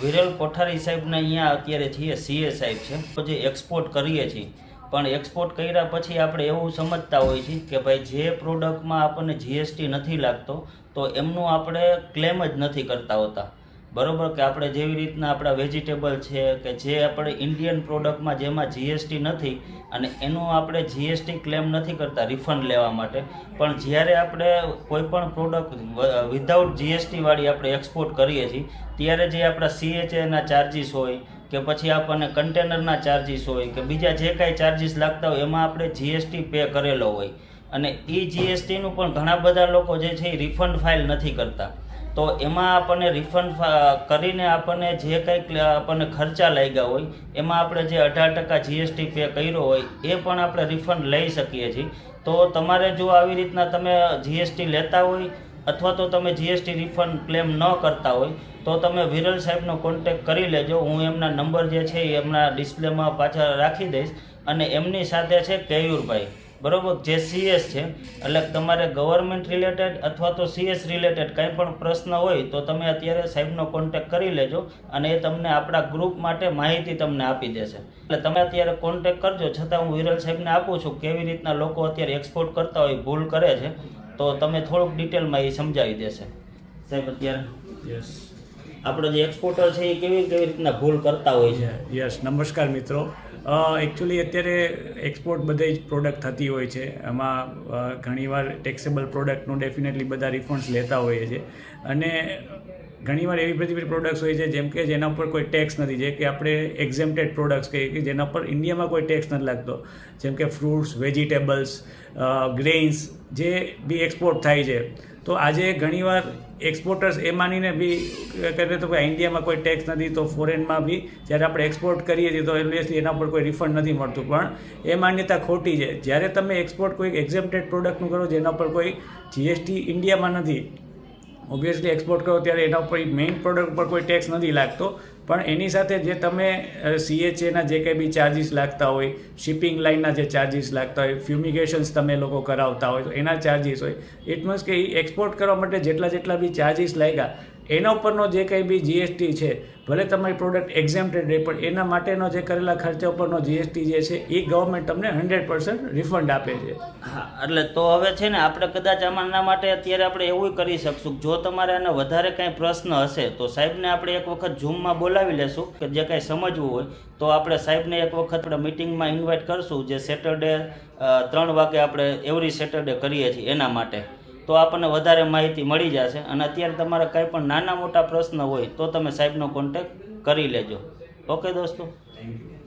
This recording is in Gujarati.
વિરલ કોઠારી સાહેબને અહીંયા અત્યારે છીએ સીએ સાહેબ છે તો જે એક્સપોર્ટ કરીએ છીએ પણ એક્સપોર્ટ કર્યા પછી આપણે એવું સમજતા હોઈએ છીએ કે ભાઈ જે પ્રોડક્ટમાં આપણને જીએસટી નથી લાગતો તો એમનું આપણે ક્લેમ જ નથી કરતા હોતા બરાબર કે આપણે જેવી રીતના આપણા વેજીટેબલ છે કે જે આપણે ઇન્ડિયન પ્રોડક્ટમાં જેમાં જીએસટી નથી અને એનું આપણે જીએસટી ક્લેમ નથી કરતા રિફંડ લેવા માટે પણ જ્યારે આપણે કોઈ પણ પ્રોડક્ટ વિધાઉટ જીએસટીવાળી આપણે એક્સપોર્ટ કરીએ છીએ ત્યારે જે આપણા સીએચએના ચાર્જિસ હોય કે પછી આપણને કન્ટેનરના ચાર્જિસ હોય કે બીજા જે કાંઈ ચાર્જિસ લાગતા હોય એમાં આપણે જીએસટી પે કરેલો હોય અને એ જીએસટીનું પણ ઘણા બધા લોકો જે છે એ રિફંડ ફાઇલ નથી કરતા તો એમાં આપણને રિફંડ કરીને આપણને જે કંઈક આપણને ખર્ચા લાગ્યા હોય એમાં આપણે જે 18% જીએસટી પે કર્યો હોય એ પણ આપણે રિફંડ લઈ શકીએ છીએ તો તમારે જો આવી રીતના તમે જીએસટી લેતા હોય અથવા તો તમે જીએસટી રિફંડ ક્લેમ ન કરતા હોય તો તમે વિરલ સાહેબનો કોન્ટેક્ટ કરી લેજો હું એમના નંબર જે છે એ એમના ડિસ્પ્લેમાં પાછળ રાખી દઈશ અને એમની સાથે છે કેયુરભાઈ બરાબર જે સીએસ છે એટલે તમારે ગવર્મેન્ટ રિલેટેડ અથવા તો સીએસ રિલેટેડ કંઈ પણ પ્રશ્ન હોય તો તમે અત્યારે સાહેબનો કોન્ટેક્ટ કરી લેજો અને એ તમને આપણા ગ્રુપ માટે માહિતી તમને આપી દેશે એટલે તમે અત્યારે કોન્ટેક્ટ કરજો છતાં હું વિરલ સાહેબને આપું છું કેવી રીતના લોકો અત્યારે એક્સપોર્ટ કરતા હોય ભૂલ કરે છે તો તમે થોડુંક ડિટેલમાં એ સમજાવી દેશે સાહેબ અત્યારે યસ આપણે જે એક્સપોર્ટર છે એ કેવી રીતના ભૂલ કરતા હોય છે યસ નમસ્કાર મિત્રો એકચ્યુઅલી અત્યારે એક્સપોર્ટ બધી જ પ્રોડક્ટ થતી હોય છે એમાં ઘણીવાર ટેક્સેબલ પ્રોડક્ટનું ડેફિનેટલી બધા રિફંડ્સ લેતા હોઈએ છીએ અને ઘણીવાર એવી બધી પ્રોડક્ટ્સ હોય છે જેમ કે જેના ઉપર કોઈ ટેક્સ નથી જે કે આપણે એક્ઝેમ્પ્ટેડ પ્રોડક્ટ્સ કહીએ કે જેના પર ઇન્ડિયામાં કોઈ ટેક્સ નથી લાગતો જેમ કે ફ્રૂટ્સ વેજીટેબલ્સ ગ્રેઇન્સ જે બી એક્સપોર્ટ થાય છે તો આજે ઘણીવાર એક્સપોર્ટર્સ એ માનીને બી કરે તો કે ઇન્ડિયામાં કોઈ ટેક્સ નથી તો ફોરેનમાં બી જ્યારે આપણે એક્સપોર્ટ કરીએ છીએ તો ઓબ્વિયસલી એના પર કોઈ રિફંડ નથી મળતું પણ એ માન્યતા ખોટી છે જ્યારે તમે એક્સપોર્ટ કોઈ એક્ઝેમ્પ્ટેડ પ્રોડક્ટનું કરો જેના પર કોઈ જીએસટી ઇન્ડિયામાં નથી ઓબ્વિયસલી એક્સપોર્ટ કરો ત્યારે એના ઉપર મેઇન પ્રોડક્ટ પર કોઈ ટેક્સ નથી લાગતો પણ એની સાથે જે તમે સીએચએના જે કંઈ બી ચાર્જિસ લાગતા હોય શિપિંગ લાઇનના જે ચાર્જિસ લાગતા હોય ફ્યુમિગેશન્સ તમે લોકો કરાવતા હોય તો એના ચાર્જિસ હોય ઇટ મીન્સ કે એ એક્સપોર્ટ કરવા માટે જેટલા બી ચાર્જિસ લાગ્યા એના ઉપરનો જે કંઈ બી જીએસટી છે ભલે તમારી પ્રોડક્ટ એક્ઝેમ્પ્ટેડ રહે પણ એના માટેનો જે કરેલા ખર્ચા ઉપરનો જીએસટી જે છે એ ગવર્મેન્ટ તમને 100% રિફંડ આપે છે હા એટલે તો હવે છે ને આપણે કદાચ આના માટે અત્યારે આપણે એવું કરી શકશું જો તમારે આને વધારે કાંઈ પ્રશ્ન હશે તો સાહેબને આપણે એક વખત ઝૂમમાં બોલાવી લેશું કે જે કાંઈ સમજવું હોય તો આપણે સાહેબને એક વખત આપણે મિટિંગમાં ઇન્વાઇટ કરશું જે સેટરડે 3 વાગે આપણે એવરી સેટરડે કરીએ છીએ એના માટે તો આપણને વધારે માહિતી મળી જશે અને અત્યારે તમારે કંઈ પણ નાના મોટા પ્રશ્ન હોય તો તમે સાહેબનો કોન્ટેક્ટ કરી લેજો ઓકે દોસ્તો થેન્ક યુ